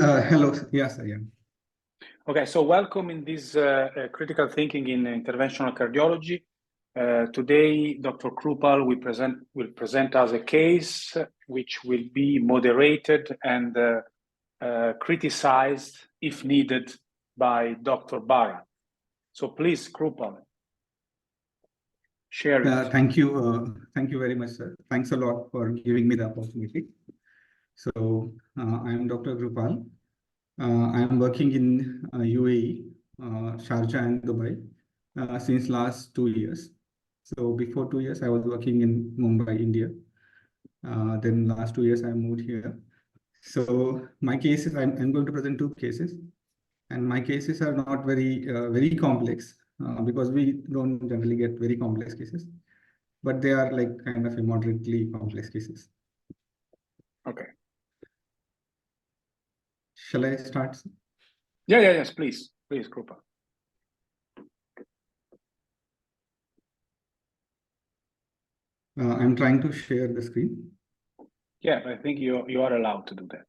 Hello. Yes, I am. Okay, so welcome in this critical thinking in interventional cardiology. Today, Dr. Krupal will present us a case which will be moderated and criticized if needed by Dr. Bara. So please, Krupal, share it. Thank you very much, sir. Thanks a lot for giving me the opportunity. So I am Dr. Krupal. I am working in UAE, Sharjah and Dubai since last 2 years. So before 2 years, I was working in Mumbai, India. Then last 2 years, I moved here. So my cases, I'm going to present two cases, and my cases are not very complex because we don't generally get very complex cases, but they are like kind of a moderately complex cases. Okay. Shall I start? Yes, please, Krupal. I'm trying to share the screen. Yeah, I think you are allowed to do that.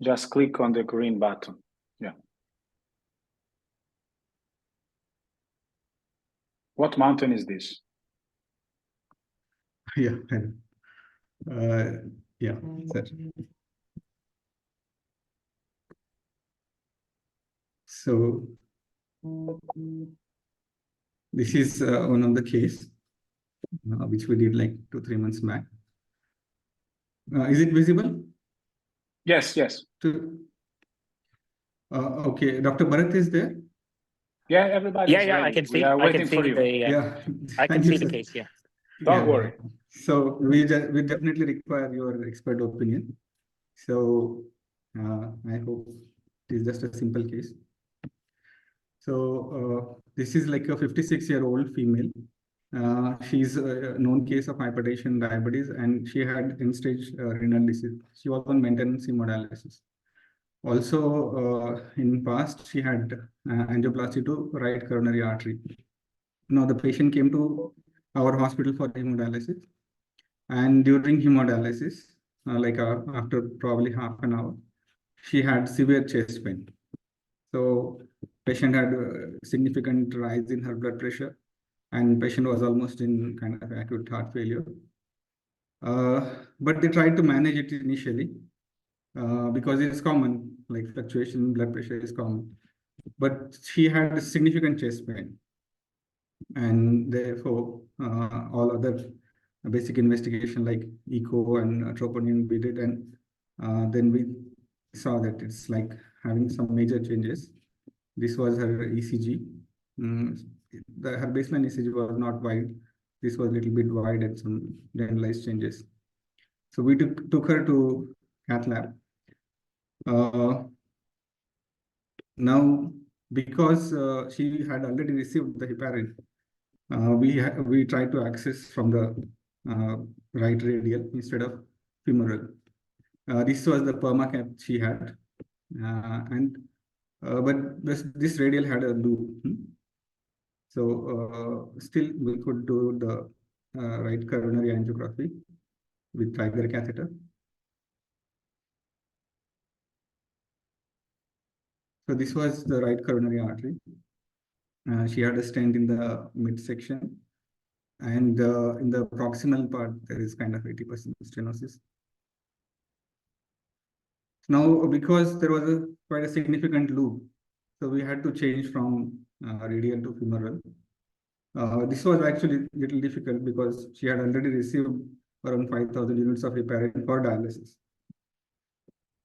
Just click on the green button. Yeah. What mountain is this? Yeah. Yeah. Sir. So this is one of the case which we did like 2-3 months back. Is it visible? Yes. Okay, Dr. Bharat is there? Yeah, everybody. Yeah, I can see. I can see the. Yeah, I can see the case. Yeah. Don't worry. So we definitely require your expert opinion. So I hope it is just a simple case. So this is like a 56-year-old female. She's a known case of hypertension, diabetes, and she had end-stage renal disease. She was on maintenance hemodialysis. Also, in past, she had angioplasty to right coronary artery. Now, the patient came to our hospital for hemodialysis. And during hemodialysis, after probably half an hour, she had severe chest pain. So patient had a significant rise in her blood pressure, and patient was almost in kind of acute heart failure. But they tried to manage it initially because it's common, like fluctuation in blood pressure is common. But she had a significant chest pain, and therefore all other basic investigation like echo and troponin we did, and then we saw that it's like having some major changes. This was her ECG. Her baseline ECG was not wide. This was a little bit wide and some generalized changes. So we took her to cath lab. Now, because she had already received the heparin, we tried to access from the right radial instead of femoral. This was the perma cap she had, but this radial had a loop. So still we could do the right coronary angiography with Tiger catheter. So this was the right coronary artery. She had a stent in the midsection, and in the proximal part, there is kind of 80% stenosis. Now, because there was quite a significant loop, so we had to change from radial to femoral. This was actually a little difficult because she had already received around 5,000 units of heparin for dialysis.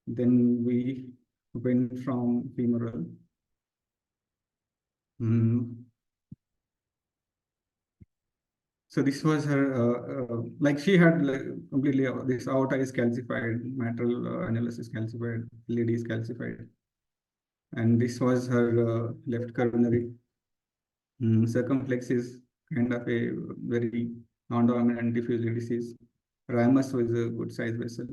Then we went from femoral. So this was her, like she had like completely, this aorta is calcified, mitral annulus is calcified, lead is calcified. And this was her left coronary. Circumflex is kind of a very non-dominant diffuse disease. Ramus was a good size vessel.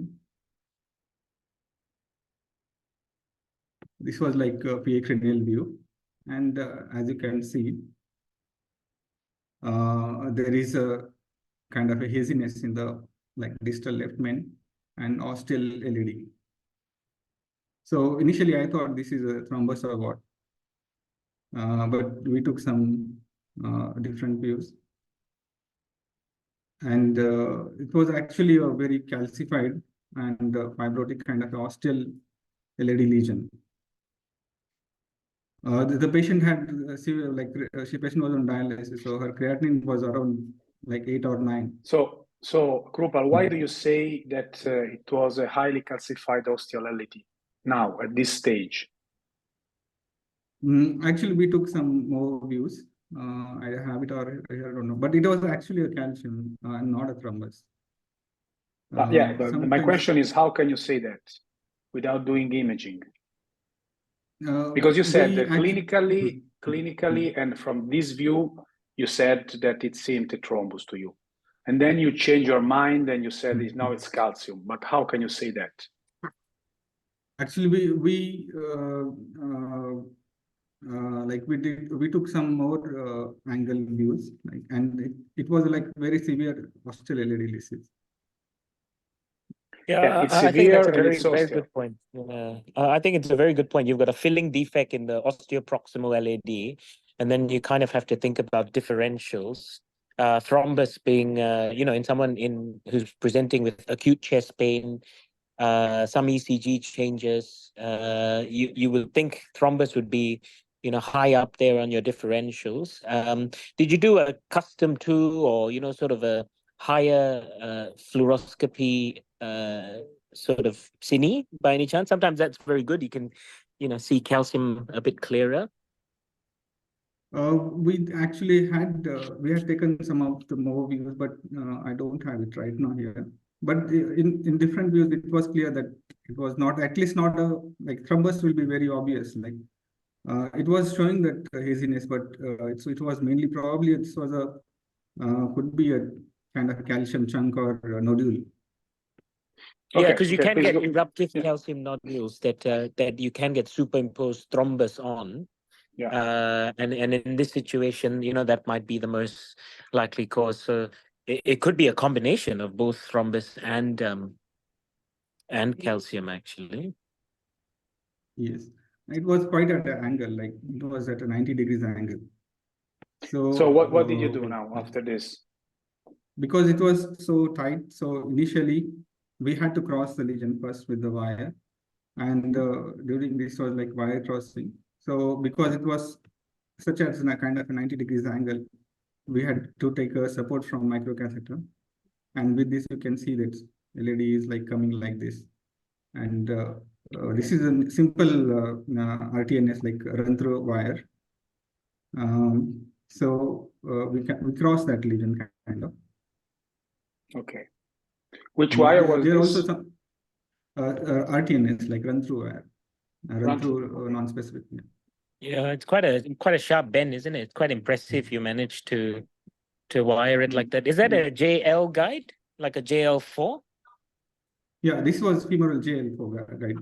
This was like a PA cranial view. And as you can see, there is a kind of a haziness in the like distal left main and ostial LED. So initially I thought this is a thrombus or what, but we took some different views. And it was actually a very calcified and fibrotic kind of ostial LED lesion. The patient had severe, she patient was on dialysis, so her creatinine was around like 8 or 9. So Krupal, why do you say that it was a highly calcified ostial LED now at this stage? Actually, we took some more views. I have it or I don't know, but it was actually a calcium and not a thrombus. Yeah, but my question is, how can you say that without doing imaging? Because you said that clinically, and from this view, you said that it seemed a thrombus to you. And then you change your mind and you said now it's calcium. But how can you say that? Actually, we took some more angle views, and it was like very severe ostial LED disease. Yeah, it's severe. I think that's a very good point. I think it's a very good point. You've got a filling defect in the osteoproximal LAD, and then you kind of have to think about differentials. Thrombus being, in someone who's presenting with acute chest pain, some ECG changes, you would think thrombus would be, high up there on your differentials. Did you do a custom tool or, sort of a higher fluoroscopy sort of cine by any chance? Sometimes that's very good. You can, see calcium a bit clearer. We actually had taken some of the more views, but I don't have it right now here. But in different views, it was clear that it was not, at least not a, like thrombus will be very obvious. Like it was showing that haziness, but it was mainly probably it was could be a kind of calcium chunk or a nodule. Yeah, because you can get eruptive calcium nodules that you can get superimposed thrombus on. Yeah. And in this situation, that might be the most likely cause. So it could be a combination of both thrombus and calcium, actually. Yes, it was quite at an angle, like it was at a 90 degrees angle. So what did you do now after this? Because it was so tight, so initially we had to cross the lesion first with the wire, and during this was like wire crossing. So because it was such as a kind of a 90 degrees angle, we had to take a support from microcatheter, and with this you can see that LED is like coming like this, and this is a simple RTNS, like run through wire. So we cross that lesion kind of. Okay. Which wire was there this? Also some RTNS, like run through wire, run through non-specific. Yeah, it's quite a sharp bend, isn't it? It's quite impressive. You managed to wire it like that. Is that a JL guide, like a JL4? Yeah, this was femoral JL4 guide.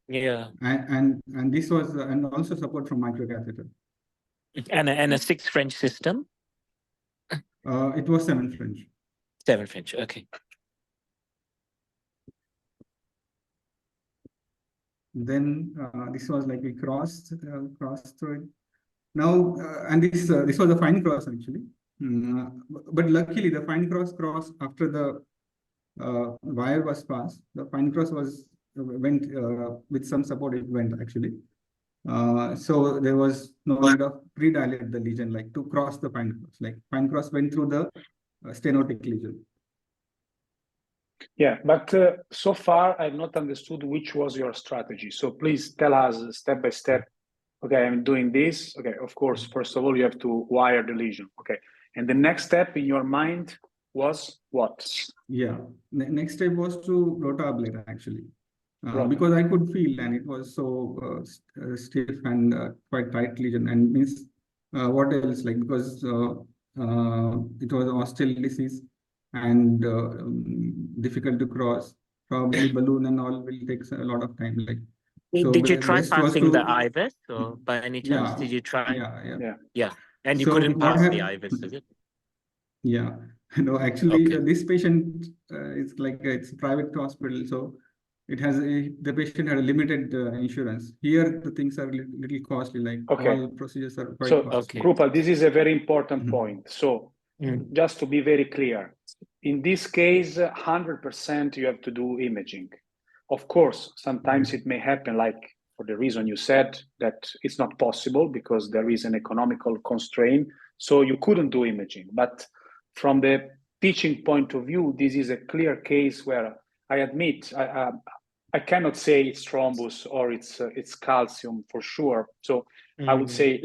Yeah, and this was and also support from microcatheter. And a 6 French system. It was 7 French. 7 French. Okay. Then this was like we crossed through it. Now and this was a fine cross actually, but luckily the fine cross after the wire was passed. The fine cross went with some support. It went actually. So there was no need of pre-dilate the lesion, like to cross the fine cross. Like fine cross went through the stenotic lesion. Yeah, but so far I've not understood which was your strategy. So please tell us step by step. Okay, I'm doing this. Okay, of course, first of all, you have to wire the lesion. Okay, and the next step in your mind was what? Yeah, the next step was to rotablate actually. Because I could feel, and it was so stiff and quite tight lesion, and means what else, like because it was ostial disease and difficult to cross, probably balloon and all will take a lot of time. Like, so did you try passing the IVIS, or by any chance? Yeah, did you try? Yeah. And you So couldn't pass the IVIS, is it? Yeah. No, actually, Okay. this patient is like it's a private hospital, so the patient had a limited insurance. Here, the things are little costly. Like Okay. all procedures are quite So, costly. Okay. Krupal, this is a very important Mhm. point. So, Mm. just to be very clear, in this case, 100% you have to do imaging. Of course, sometimes it may happen, like for the reason you said, that it's not possible because there is an economical constraint, so you couldn't do imaging. But from the teaching point of view, this is a clear case where I admit I cannot say it's thrombus or it's calcium for sure. So I would say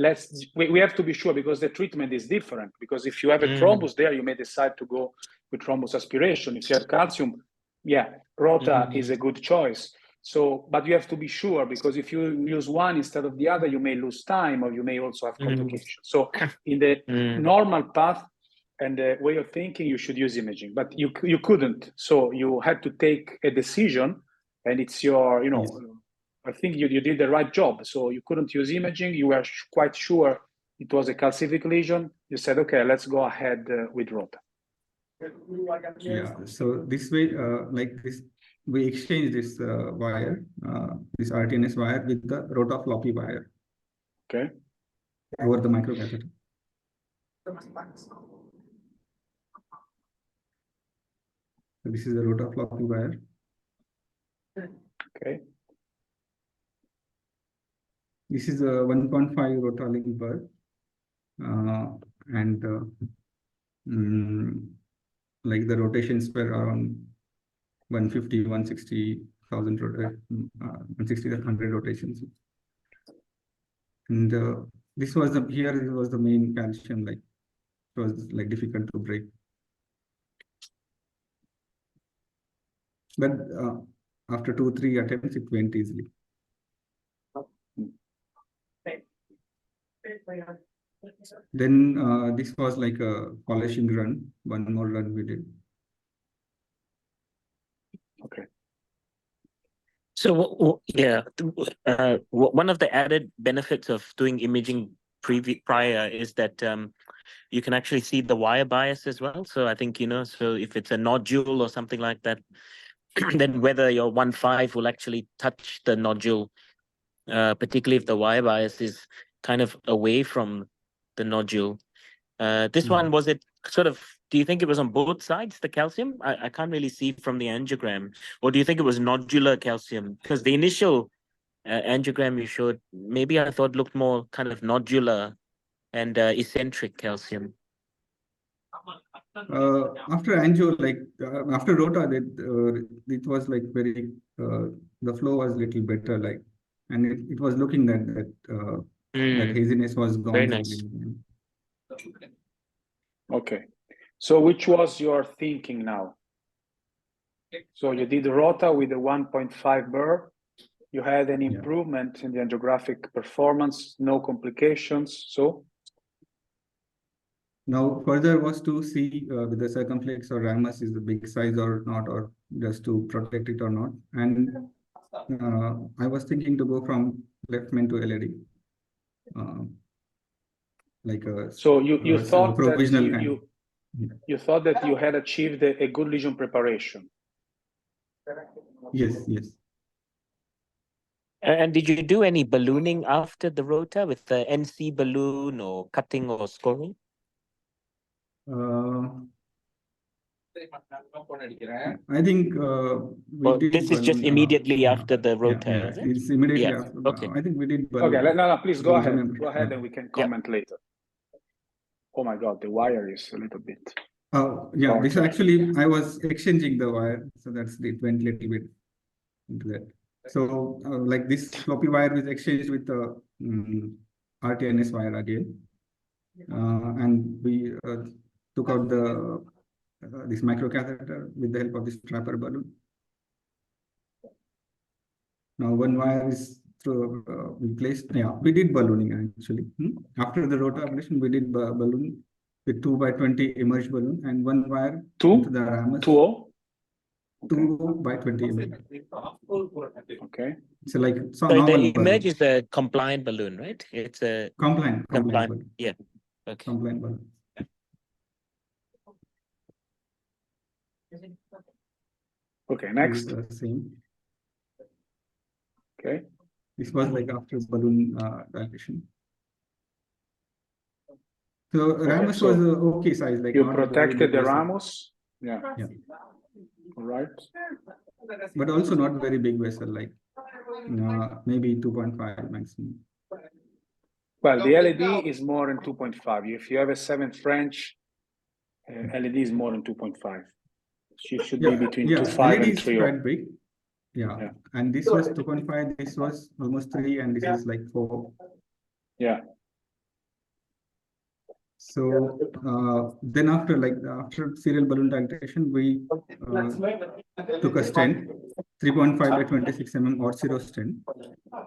we have to be sure, because the treatment is different. Because if you have a thrombus there, you may decide to go with thrombus aspiration. If you have calcium, yeah, rota is a good choice. So, but you have to be sure, because if you use one instead of the other, you may lose time or you may also have complications. So in the normal path and the way of thinking, you should use imaging, but you couldn't. So you had to take a decision, and it's your, Yes. I think you did the right job. So you couldn't use imaging. You were quite sure it was a calcific lesion. You said, okay, let's go ahead with rota. Yeah. So this way, like this, we exchange this wire, this RTNS wire with the rota floppy wire. Okay. Over the microcatheter. So this is the rota floppy wire. Okay. This is a 1.5 rota link bar, and like the rotations were around 150, 160,000 160 to 100 rotations. And this was the main calcium, like it was like difficult to break. But after 2-3 attempts, it went easily. Then this was like a polishing run. One more run we did. Okay. So yeah, one of the added benefits of doing imaging prior is that you can actually see the wire bias as well. So I think, so if it's a nodule or something like that, then whether your 1.5 will actually touch the nodule, particularly if the wire bias is kind of away from the nodule. This one, was it sort of, do you think it was on both sides, the calcium? I can't really see from the angiogram. Or do you think it was nodular calcium? Because the initial angiogram you showed, maybe I thought looked more kind of nodular and eccentric calcium. After angio, like after rota, it was like very, the flow was little better, like, and it was looking that haziness was gone. Very nice. Okay. So which was your thinking now? So you did rota with the 1.5 burr. You had an improvement in the angiographic performance, no complications. So now further was to see whether the circumflex or ramus is the big size or not, or just to protect it or not. And I was thinking to go from left main to LAD. Like a so you thought provisional that you thought that you had achieved a good lesion preparation. Yes, yes. And did you do any ballooning after the rota with the NC balloon or cutting or scoring? I think we did. This is just immediately after the rota, yeah, is it? it's immediately Yeah. after. Okay. I think we did balloon. Okay, no, please go ahead. Go ahead, Yeah. and we can comment later. Oh my God, the wire is a little bit. Oh yeah, darker. This actually I was exchanging the wire, so it went a little bit into that. So like this floppy wire was exchanged with the RTNS wire again, and we took out the this microcatheter with the help of this trapper balloon. Now one wire is through we placed. Yeah, we did ballooning actually. After the rota ablation, we did balloon with 2x20 emerged balloon and one wire into the ramus. 2x20 ml. Okay. So like so the image is a compliant balloon, right? It's a compliant balloon. Yeah. Okay. Compliant balloon. Okay, next. Same. Okay. This was like after balloon dilation. So ramus so was a okay size, like You not a very protected big the vessel. ramus. Yeah. Yeah. All right. But also not very big vessel, like maybe 2.5 maximum. Well, the LED is more than 2.5. If you have a 7th French, LED is more than 2.5. She should be between 2.5 LED and is 3. quite big. Yeah. Yeah. And this was 2.5, this was almost 3, and this is like 4. Yeah. So then after serial balloon dilatation, we took a stent, 3.5 by 26 mm or 0 stent,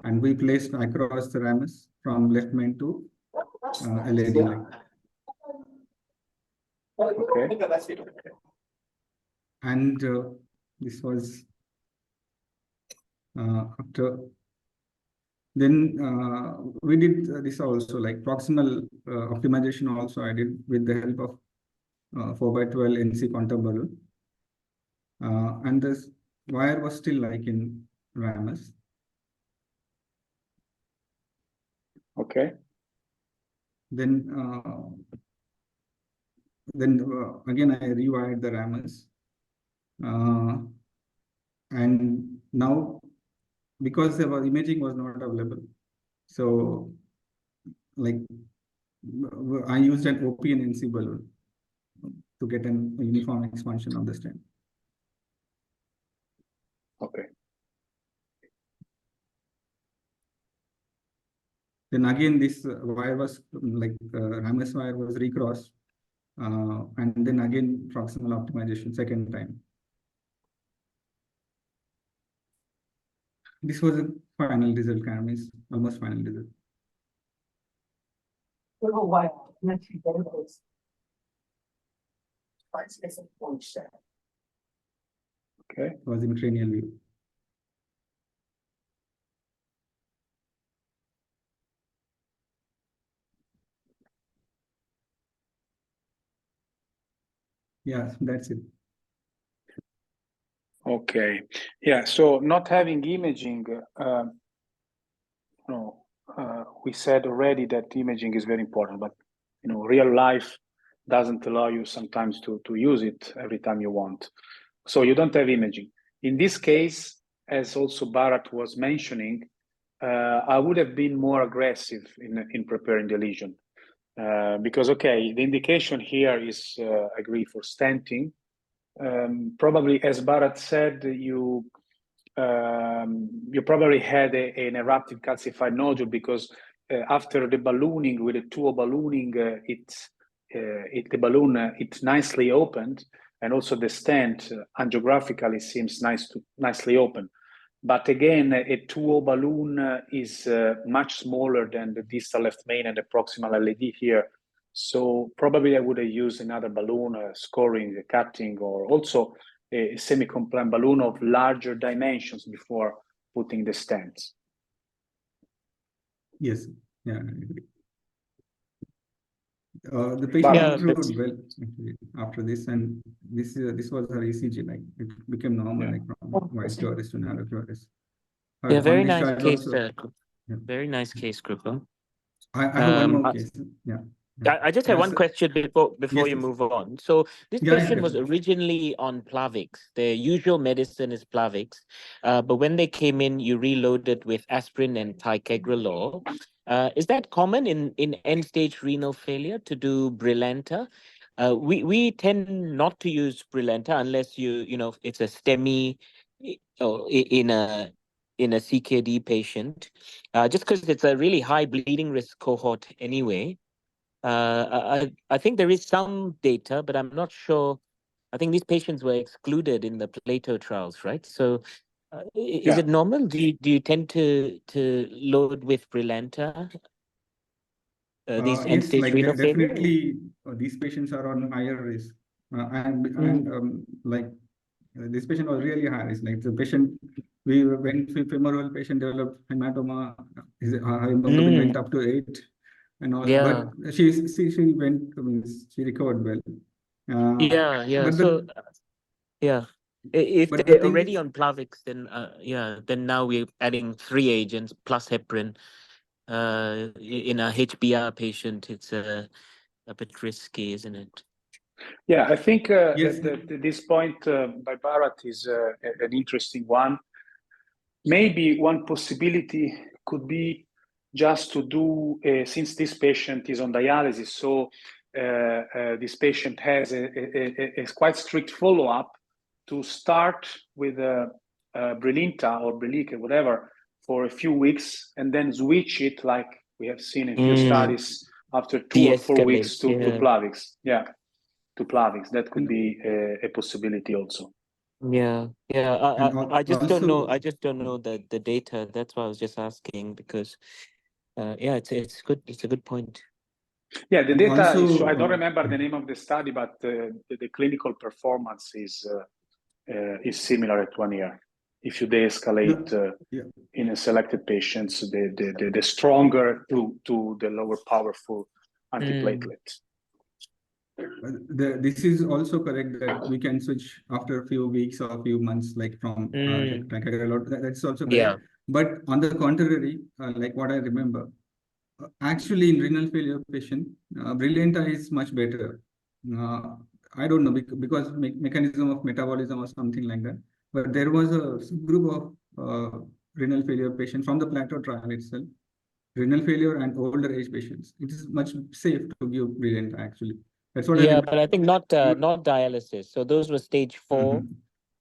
and we placed across the ramus from left main to LAD leg. Okay. And this was after. Then we did this also, like proximal optimization also I did with the help of 4x12 NC quantum balloon. And this wire was still like in ramus. Okay. Then again I rewired the ramus. And now, because the imaging was not available, so like I used an OP and NC balloon to get an uniform expansion of the stent. Okay. Then again, this wire was like ramus wire was recrossed, and then again proximal optimization second time. This was a final result, kind of almost final result. Okay. It was in cranial view. Yeah, that's it. Okay. Yeah. So not having imaging, we said already that imaging is very important, but real life doesn't allow you sometimes to use it every time you want. So you don't have imaging. In this case, as also Bharat was mentioning, I would have been more aggressive in preparing the lesion. Because, okay, the indication here is, agree, for stenting. Probably, as Bharat said, you probably had an eruptive calcified nodule because after the ballooning with the 2O ballooning, the balloon it's nicely opened, and also the stent angiographically seems nicely open. But again, a 2O balloon is much smaller than the distal left main and the proximal LAD here. So probably I would have used another balloon, scoring, cutting, or also a semi-compliant balloon of larger dimensions before putting the stents. Yes, yeah, I agree. The patient improved well actually after this, and this was her ECG. Like it became normal, like from wide QRS to narrow QRS. Yeah, very nice case. Also, very nice case, Krupa. I have one more case. Yeah. I just have one question before Yes, you move on. So this patient was originally on Plavix. The usual medicine is Plavix, but when they came in, you reloaded with aspirin and ticagrelor. Is that common in end-stage renal failure to do Brilinta? We tend not to use Brilinta unless it's a STEMI in a CKD patient, just because it's a really high bleeding risk cohort anyway. I think there is some data, but I'm not sure. I think these patients were excluded in the Plato trials, right? So is it normal? Do you tend to load with Brilinta? These end-stage like renal failure? definitely these patients are on higher risk. This patient was really high risk. Like the patient, when femoral patient developed hematoma, his hemoglobin went up to 8. And all, but she went. I mean, she recovered well. Yeah. But So Yeah. If But the they're thing already is, on Plavix, then then now we're adding 3 agents plus heparin. In a HBR patient, it's a bit risky, isn't it? Yeah, I think yes, this point by Bharat is an interesting one. Maybe one possibility could be just to do, since this patient is on dialysis, so this patient has a quite strict follow-up, to start with Brilinta or Brilique, whatever, for a few weeks, and then switch it, like we have seen in a few studies, after 2 or 4 weeks to Plavix. Yeah, to Plavix. That could be a possibility also. Yeah, I just don't know. also, I just don't know the data. That's why I was just asking, because yeah, it's good. It's a good point. Yeah, the and data is. also, I don't remember the name of the study, but the clinical performance is similar at 1 year. If you de-escalate yeah. in a selected patients, the stronger to the lower powerful antiplatelet. This is also correct that we can switch after a few weeks or a few months, like from ticagrelor. That's also correct. Yeah. But on the contrary, like what I remember, actually in renal failure patient, Brilinta is much better. I don't know because mechanism of metabolism or something like that. But there was a group of renal failure patient from the Plateau trial itself, renal failure and older age patients. It is much safe to give Brilinta actually. That's what I Yeah, remember. but I think not dialysis. So those were stage 4,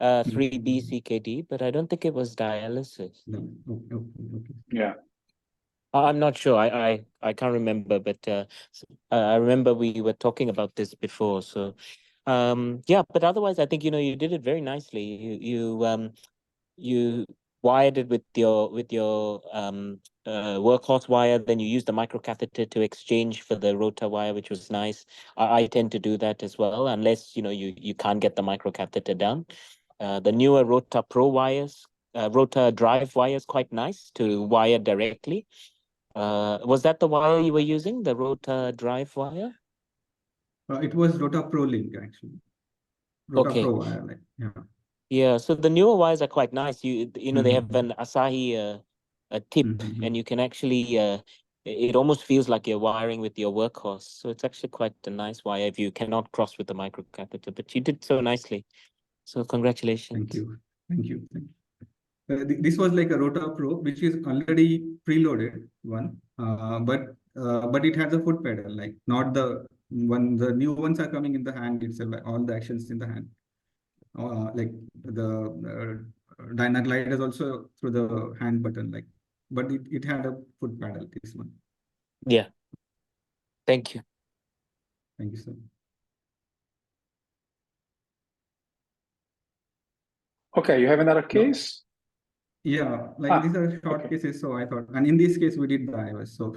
3B CKD, but I don't think it was dialysis. Okay. Yeah. I'm not sure. I can't remember, but I remember we were talking about this before. So yeah, but otherwise, I think you did it very nicely. You wired it with your workhorse wire, then you used the microcatheter to exchange for the rotor wire, which was nice. I tend to do that as well, unless you can't get the microcatheter down. The newer Rota Pro wires, Rota Drive wires, quite nice to wire directly. Was that the wire you were using, the Rota Drive wire? It was Rota Pro Link actually. Rota Okay. Pro wire, like Yeah, so the newer wires are quite nice. You know they have an Asahi a tip, and you can actually it almost feels like you're wiring with your workhorse. So it's actually quite a nice wire if you cannot cross with the microcatheter. But you did so nicely. So congratulations. Thank you. This was like a Rota Pro, which is already preloaded one, but it has a foot pedal, like not the one. The new ones are coming in the hand itself, like all the actions in the hand. Like the Dynaglide is also through the hand button, like, but it had a foot pedal. This one. Yeah. Thank you. Thank you, sir. Okay, you have another case? Yeah, like these are short cases, so I thought, and in this case we did the IOS, so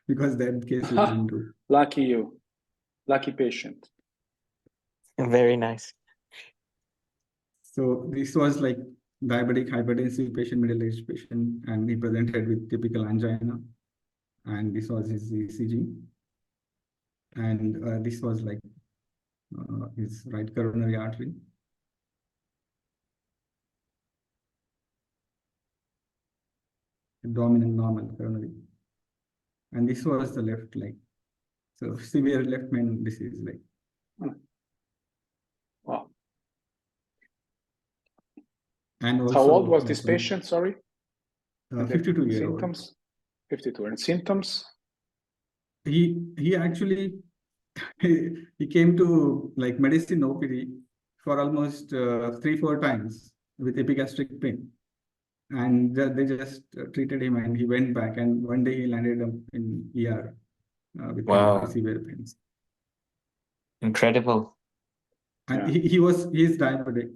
because that case we can do. Lucky you, lucky patient. Very nice. So this was like diabetic hypertensive patient, middle-aged patient, and he presented with typical angina, and this was his ECG, and this was like his right coronary artery. Dominant normal coronary, and this was the left, like, so severe left main disease, like. Wow. And also, how old was like, this patient? Sorry. 52-year-old. Symptoms. 52, and symptoms. He actually he came to like medicine OPD for almost 3-4 times with epigastric pain. And they just treated him, and he went back, and one day he landed up in ER with very severe pains. Incredible. And he's diabetic,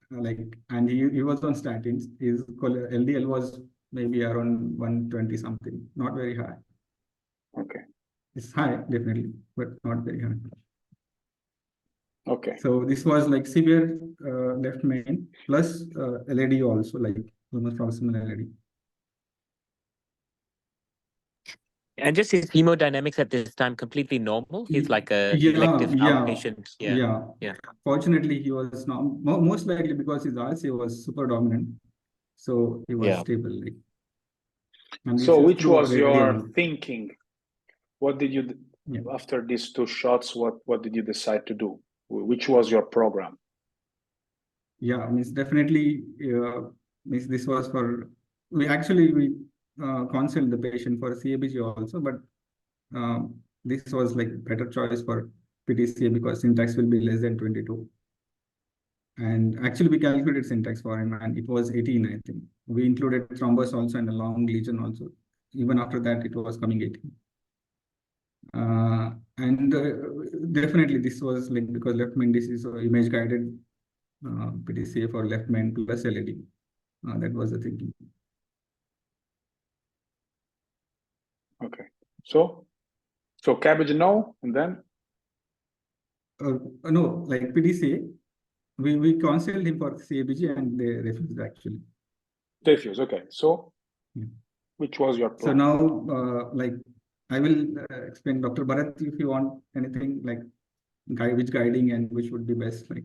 like, and he was on statins. His LDL was maybe around 120 something, not very high. Okay. It's high, definitely, but not very high. Okay. So this was like severe left main plus LAD also, like almost proximal LAD. And just his hemodynamics at this time completely normal. He's like a elective outpatient. Yeah. Fortunately, he was not most likely because his RCA was super dominant, so he was stable. Like, and So, which was your radium. thinking? What did you after these two shots? What did you decide to do? Which was your program? Yeah, means definitely. Means this was for we counsel the patient for CABG also, but this was like better choice for PTCA because syntax will be less than 22. And actually, we calculated syntax for him, and it was 18, I think. We included thrombus also and a long lesion also. Even after that, it was coming 18. And definitely, this was like because left main disease or image guided PTCA for left main plus LED. That was the thinking. Okay. So cabbage no, and then no, like PTCA. We counseled him for CABG and they refused actually. Refuse. Okay. So, which was your plan? So now, like, I will explain, Dr. Bharat, if you want anything like which guiding and which would be best. Like,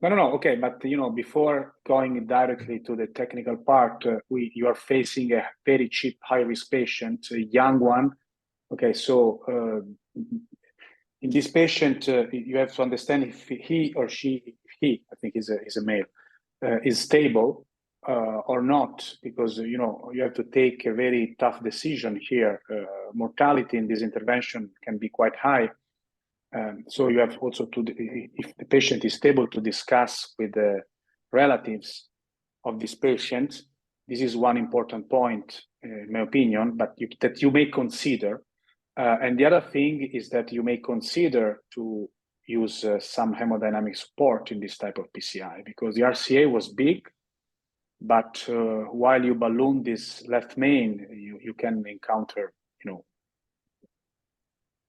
no. Okay, but before going directly to the technical part, you are facing a very cheap, high-risk patient, a young one. Okay, so in this patient, you have to understand if he or she, I think is a male, is stable or not, because you have to take a very tough decision here. Mortality in this intervention can be quite high. So you have also to, if the patient is stable, to discuss with the relatives of this patient. This is one important point, in my opinion, but that you may consider. And the other thing is that you may consider to use some hemodynamic support in this type of PCI, because the RCA was big, but while you balloon this left main, you can encounter,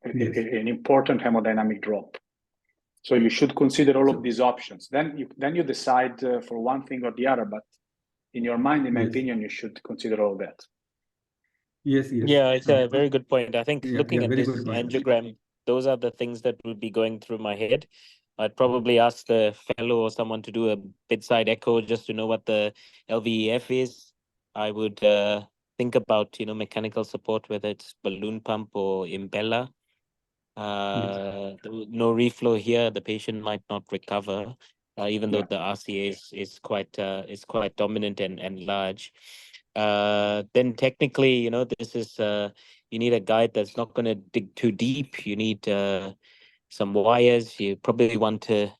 an important hemodynamic drop. So you should consider all of these options. Then you decide for one thing or the other. But in your mind, in my opinion, you should consider all that. Yes. Yeah, it's a very good point. I think looking at this angiogram, those are the things that will be going through my head. I'd probably ask the fellow or someone to do a bedside echo just to know what the LVEF is. I would think about, mechanical support, whether it's balloon pump or impeller. No reflow here, the patient might not recover, even though the RCA is quite dominant and large. Then technically, this is you need a guide that's not going to dig too deep. You need some wires. You probably want to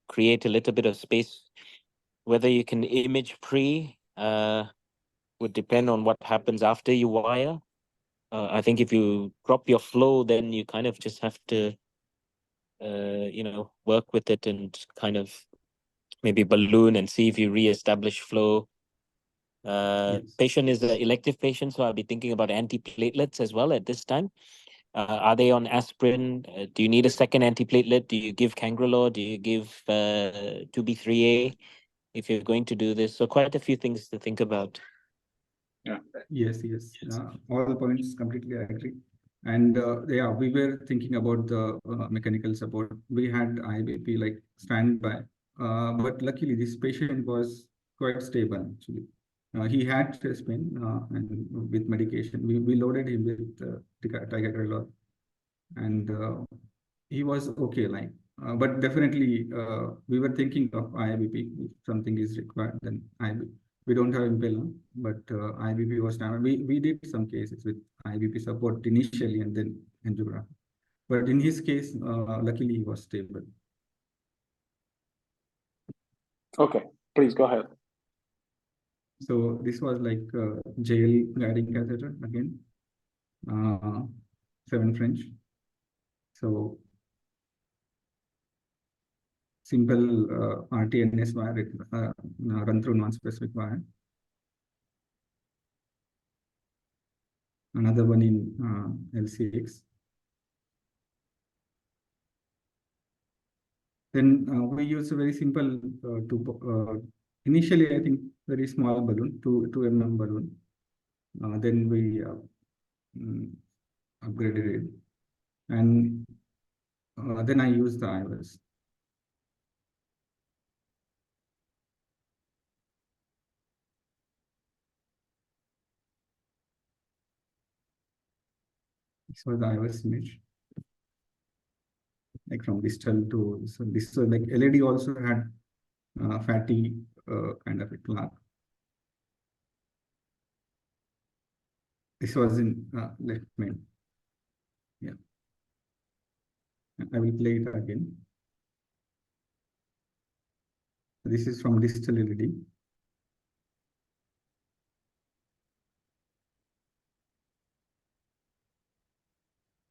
create a little bit of space. Whether you can image pre would depend on what happens after you wire. I think if you drop your flow, then you kind of just have to work with it and kind of maybe balloon and see if you reestablish flow. Patient is an elective patient, so I'll be thinking about antiplatelets as well at this time. Are they on aspirin? Do you need a second antiplatelet? Do you give cangrelor? Do you give 2B3A if you're going to do this? So quite a few things to think about. Yes. All points completely agree. And we were thinking about the mechanical support. We had IBP like standby, but luckily this patient was quite stable actually. He had chest pain and with medication. We loaded him with ticagrelor, and he was okay. But definitely we were thinking of IBP. If something is required, then IBP. We don't have impeller, but IBP was standard. We did some cases with IBP support initially and then angiography. But in his case, luckily he was stable. Okay, please go ahead. So this was like jail guiding catheter again, 7 French. So simple RTNS wire run through non-specific wire. Another one in LCX. Then we use a very simple initially, I think, very small balloon, 2 mm balloon. Then we upgraded it, and then I used the IOS. This was the IOS image, like from distal to, so this was like LED also had fatty kind of a plaque. This was in left main. Yeah. I will play it again. This is from distal LED.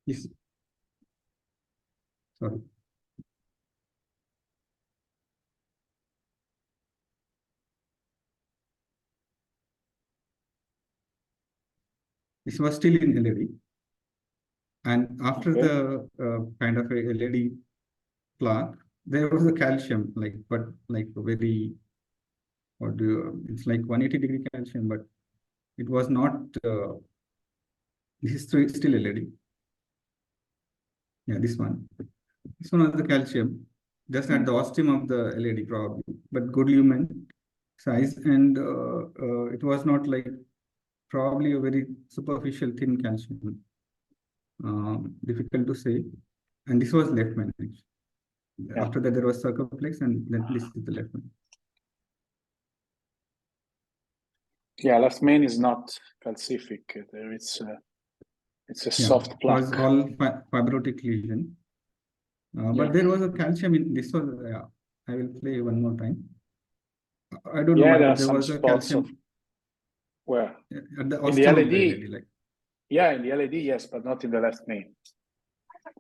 This, sorry. This was still in LED. And after the kind of a LED plaque, there was a calcium, like, but like very, what do you, it's like 180-degree calcium, but it was not, this is still LED. Yeah, this one. This one was the calcium, just at the ostium of the LED probably, but good lumen size. And it was not like probably a very superficial thin calcium. Difficult to say. And this was left main. Yeah. After that, there was circumflex, and then this is the left main. Yeah, left main is not calcific. There it's a soft plaque. It was all fibrotic lesion. But there was a calcium in this was. I will play one more time. I don't know, Yeah, there but are there some was a spots calcium. of where? At the In the ostium of LED, the LED, like. Yeah, in the LED, yes, but not in the left main.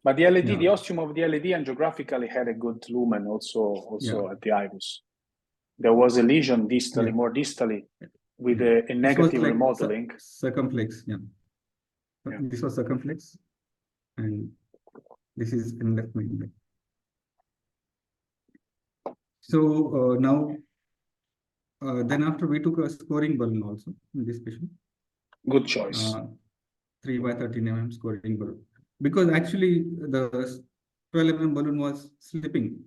But the LED, Yeah. the ostium of the LED angiographically had a good lumen also at the iris. There was a lesion distally, more distally, with a negative like remodeling. Circumflex, yeah. This was circumflex, and this is in left main. So now, then after we took a scoring balloon also in this patient. Good choice. 3/13 mm scoring balloon, because actually the 12 mm balloon was slipping.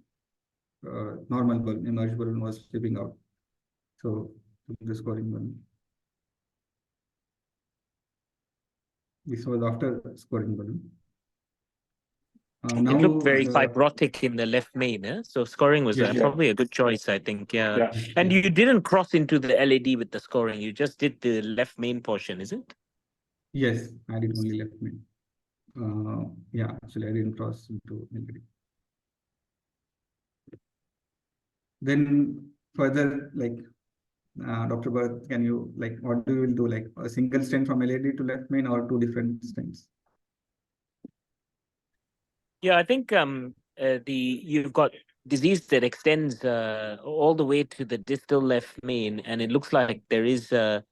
Normal balloon, emerged balloon was slipping out. So the scoring balloon. This was after scoring balloon. Now it looked very fibrotic in the left main, eh? So scoring was probably a good choice, I think. Yeah. And you didn't cross into the LED with the scoring. You just did the left main portion, is it? Yes, I did only left main. Yeah, actually I didn't cross into LED. Then further, like Dr. Bharat, can you, like, what do you will do, like a single stent from LED to left main or two different stents? Yeah, I think you've got disease that extends all the way to the distal left main, and it looks like there is a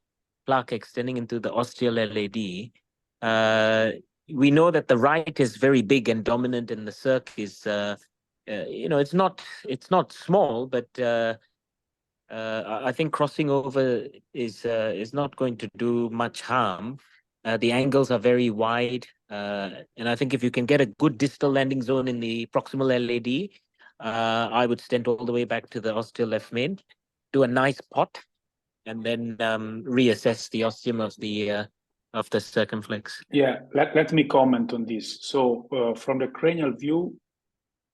plaque extending into the ostial LAD. We know that the right is very big and dominant, and the circ is, it's not small, but I think crossing over is not going to do much harm. The angles are very wide, and I think if you can get a good distal landing zone in the proximal LAD, I would stent all the way back to the ostial left main, do a nice pot, and then reassess the ostium of the circumflex. Yeah, let me comment on this. So from the cranial view,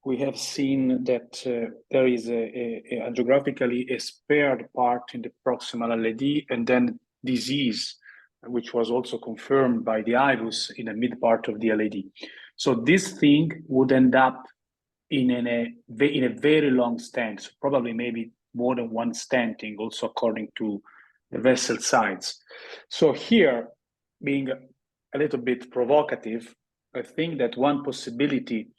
we have seen that there is angiographically a spared part in the proximal LAD, and then disease, which was also confirmed by the IVUS in the mid part of the LAD. So this thing would end up in a very long stent, so probably maybe more than one stenting, also according to the vessel size. So here, being a little bit provocative, I think that one possibility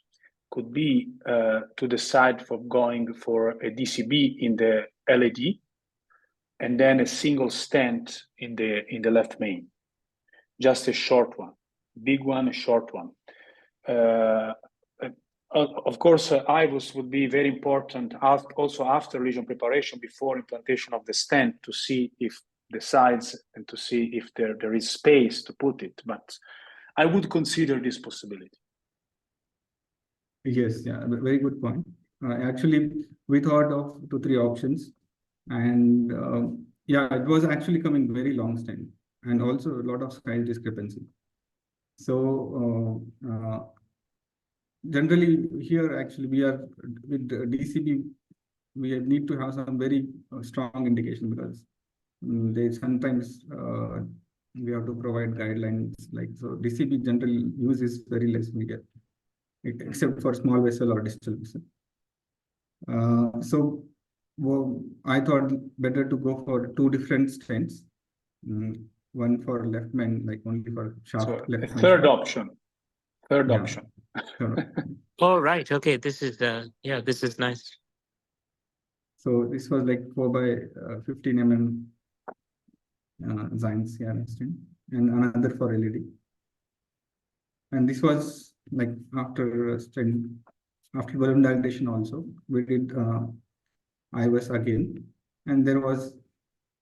could be to decide for going for a DCB in the LAD, and then a single stent in the left main, just a short one, big one, a short one. Of course, IVUS would be very important also after lesion preparation, before implantation of the stent, to see if the size and to see if there is space to put it. But I would consider this possibility. Yes, yeah, very good point. Actually, we thought of 2, 3 options, and yeah, it was actually coming very long stent, and also a lot of size discrepancy. So generally here, actually, we are with the DCB, we need to have some very strong indication, because they sometimes we have to provide guidelines, like, so DCB general use is very less media, except for small vessel or distal vessel. So well, I thought better to go for 2 different stents. One for left main, like only for shaft, So left a main third shaft. option. Third Yeah. option. Sure. Oh, right. Okay. This is yeah, this is nice. So this was like 4 by 15 mm Zeiss stent, and another for LED. And this was like after stent, after balloon dilation also, we did IOS again, and there was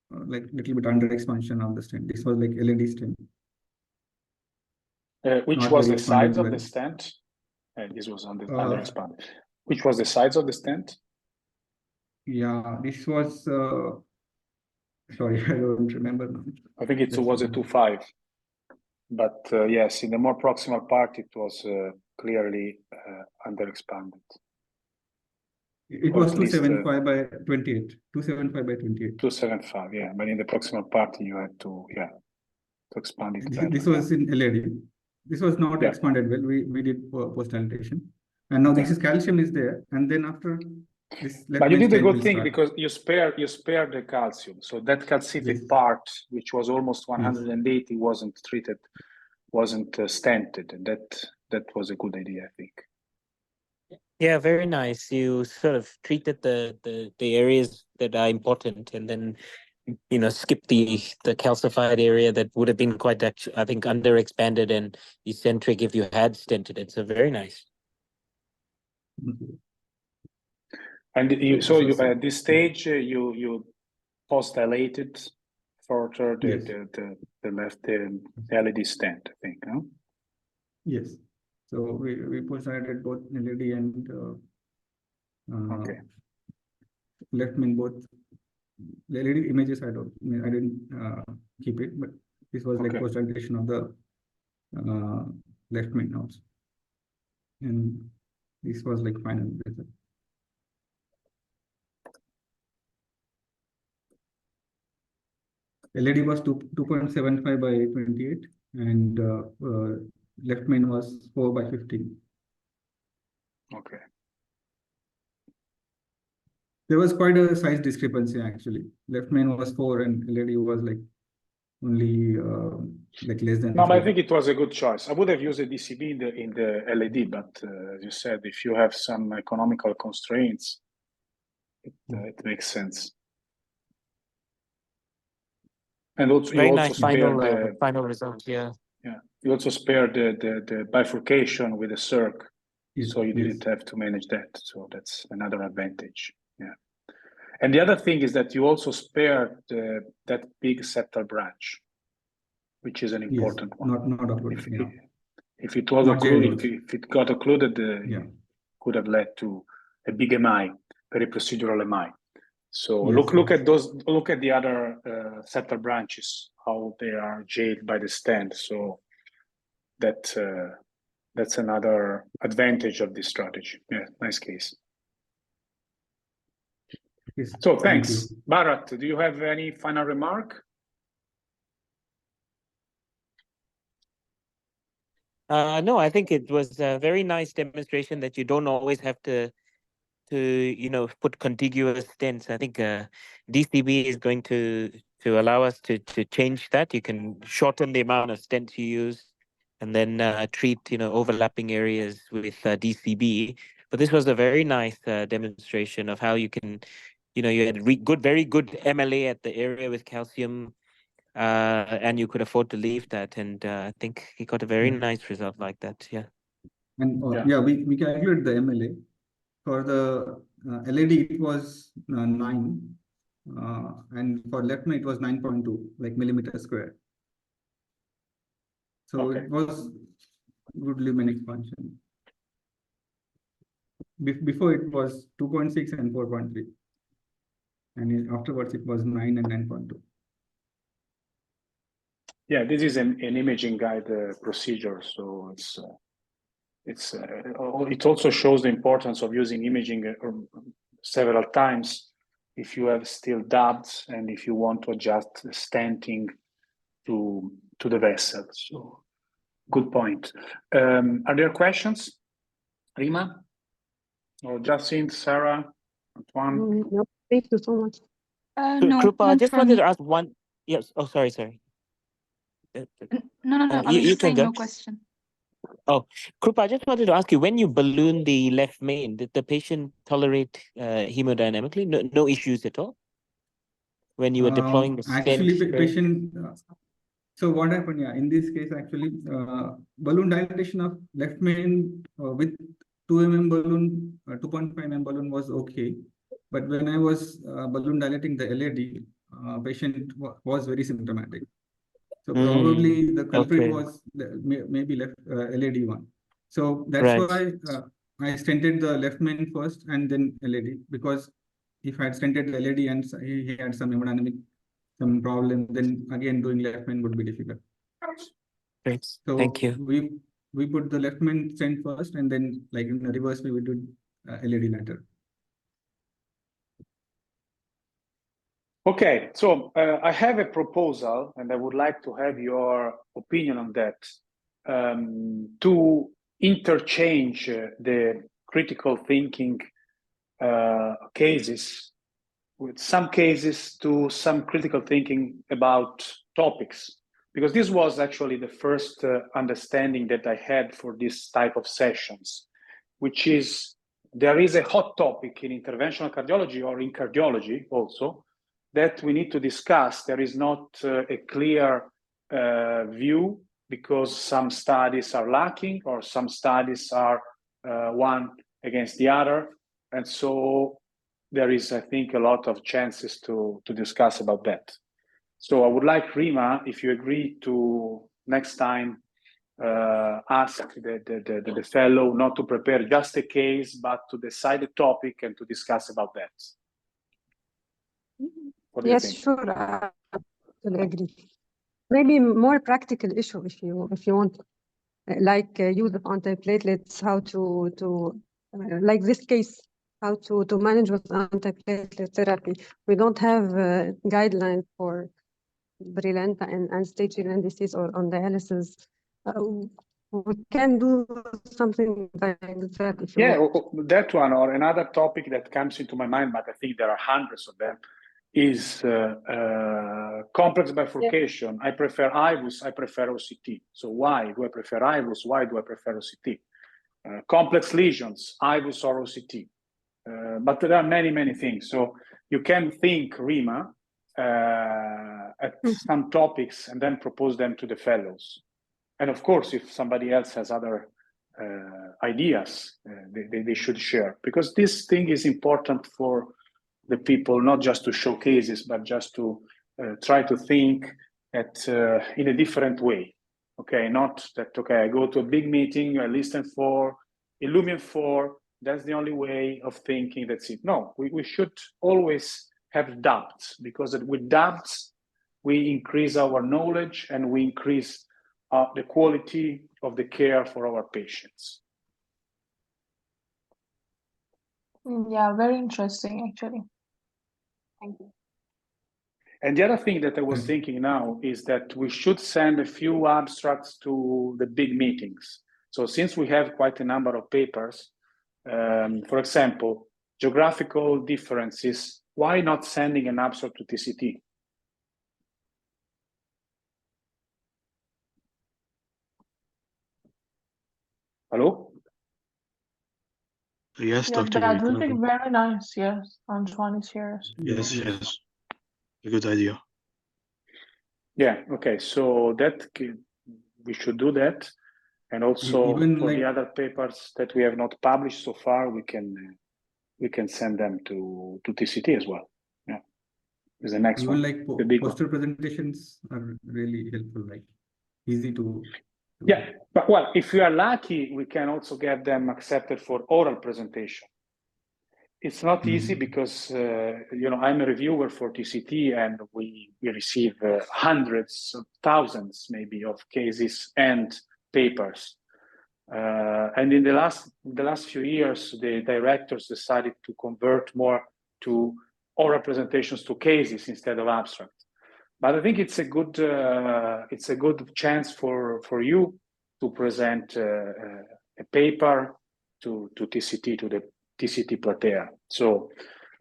like little bit under expansion of the stent. This was like LED stent. Which Not was very the size expanded of the well. stent? This was on the Uh, under expanded. Which was the size of the stent? Yeah, this was sorry, I don't remember now. I think it was a 2.5. But yes, in the more proximal part, it was clearly under expanded. It Or was at least 275 by 28. 275 by 28. 2.75, yeah. But in the proximal part, you had to, yeah, to expand it better. This was in LED. This was not Yeah. expanded well. We did post dilatation, and now this is calcium is there, and then after this. But you did a stent good will thing start. because you spared the calcium. So that calcific Yes. part, which was almost Yes. 180, wasn't treated, wasn't stented, and that was a good idea, I think. Yeah, very nice. You sort of treated the areas that are important, and then skip the calcified area that would have been quite, I think, under expanded and eccentric if you had stented it. So very nice. And you at this stage you post dilated further the left the LED stent, I think, huh? Yes. So we post dilated both LED and Okay. left main both. The LED images I didn't keep it, but this was like Okay. post dilation of the left main also, and this was like final result. LED was 2.75 by 28, and left main was 4 by 15. Okay. There was quite a size discrepancy actually. Left main was 4, and LED was like only like less than. No, but I 3. think it was a good choice. I would have used a DCB in the LED, but as you said, if you have some economical constraints, it makes sense. And also, Very you also nice spare final result. Yeah. Yeah, you also spared the bifurcation with the circ, Yes, so you yes. didn't have to manage that. So that's another advantage. Yeah, and the other thing is that you also spared that big septal branch, which is an important one. Not occluded. If it was occluded, if it got occluded, it could have led to a big MI, periprocedural MI. So look at those. Look at the other septal branches, how they are jailed by the stent. So that's another advantage of this strategy. Yeah, nice case. Yes, so thanks. Bharat, do you have any final remark? No, I think it was a very nice demonstration that you don't always have to put contiguous stents. I think DCB is going to allow us to change that. You can shorten the amount of stents you use, and then treat overlapping areas with DCB. But this was a very nice demonstration of how you can, you had very good MLA at the area with calcium, and you could afford to leave that. And I think he got a very nice result like that. Yeah. And we calculated the MLA. For the LED, it was 9, and for left main, it was 9.2, like millimeter square. So Okay. it was good lumen expansion. Before it was 2.6 and 4.3. And afterwards it was 9 and 9.2. Yeah, this is an imaging guide procedure, so it also shows the importance of using imaging several times if you have still doubts and if you want to adjust the stenting to the vessel. So good point. Are there questions, Rima, or Jacinth, Sarah, Antoine? No, thank you so much. No, Krupa, I none just from wanted me. to ask one. Yes. Oh, sorry. No. I was You just can saying go. no question. Oh, Krupa, I just wanted to ask you, when you balloon the left main, did the patient tolerate hemodynamically? No issues at all? When you were deploying the stent? Actually, patient. So what happened? Yeah, in this case, actually, balloon dilatation of left main with 2 mm balloon, 2.5 mm balloon was okay. But when I was balloon dilating the LAD, patient was very symptomatic. So probably the culprit okay. was maybe left LAD one. So that's Right. why I stented the left main first and then LAD, because if I had stented the LAD and he had some hemodynamic some problem, then again doing left main would be difficult. Great. So Thank you. we put the left main stent first, and then like in the reverse we do LAD later. Okay, so I have a proposal, and I would like to have your opinion on that, to interchange the critical thinking cases with some cases to some critical thinking about topics, because this was actually the first understanding that I had for this type of sessions, which is there is a hot topic in interventional cardiology or in cardiology also that we need to discuss. There is not a clear view because some studies are lacking or some studies are one against the other. And so there is, I think, a lot of chances to discuss about that. So I would like Rima, if you agree to next time ask the fellow not to prepare just a case, but to decide a topic and to discuss about that. What do you Yes, think? sure. I totally agree. Maybe more practical issue if you want, like use of antiplatelets, how to like this case, how to manage with antiplatelet therapy. We don't have guidelines for Brilinta and stage renal disease or on dialysis. We can do something like that if you want. That one, or another topic that comes into my mind, but I think there are hundreds of them, is complex bifurcation. Yeah. I prefer IVUS, I prefer OCT. So why do I prefer IVUS? Why do I prefer OCT? Complex lesions, IVUS or OCT. But there are many, many things. So you can think, Rima, at some topics and then propose them to the fellows. And of course, if somebody else has other ideas, they should share, because this thing is important for the people, not just to show cases, but just to try to think in a different way. Okay, not that, okay, I go to a big meeting, I listen for Illumin 4, that's the only way of thinking, that's it. No, we should always have doubts, because with doubts, we increase our knowledge and we increase the quality of the care for our patients. Yeah, very interesting, actually. Thank you. And the other thing that I was thinking now is that we should send a few abstracts to the big meetings. So since we have quite a number of papers, for example, geographical differences, why not sending an abstract to TCT? Hello? Yes, Yeah, Dr. that would be very nice. Yes, Antoine is here. Yes, a good idea. Yeah, okay, so that we should do that. And also Even for like, the other papers that we have not published so far, we can send them to TCT as well. Yeah, is the next even one. like The big poster one. presentations are really helpful, like easy to Yeah, but well, if we are lucky, we can also get them accepted for oral presentation. It's not easy because I'm a reviewer for TCT, and we receive hundreds of thousands, maybe, of cases and papers. And in the last few years, the directors decided to convert more to oral presentations to cases instead of abstract. But I think it's a good chance for you to present a paper to TCT, to the TCT platea. So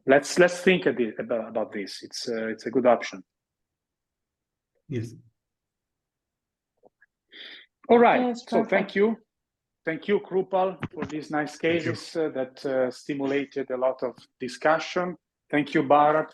let's think about this. It's a good option. Yes. All right. Yes, So perfect. thank you, Krupal, for these nice cases that stimulated a lot of discussion. Thank you, Bharat,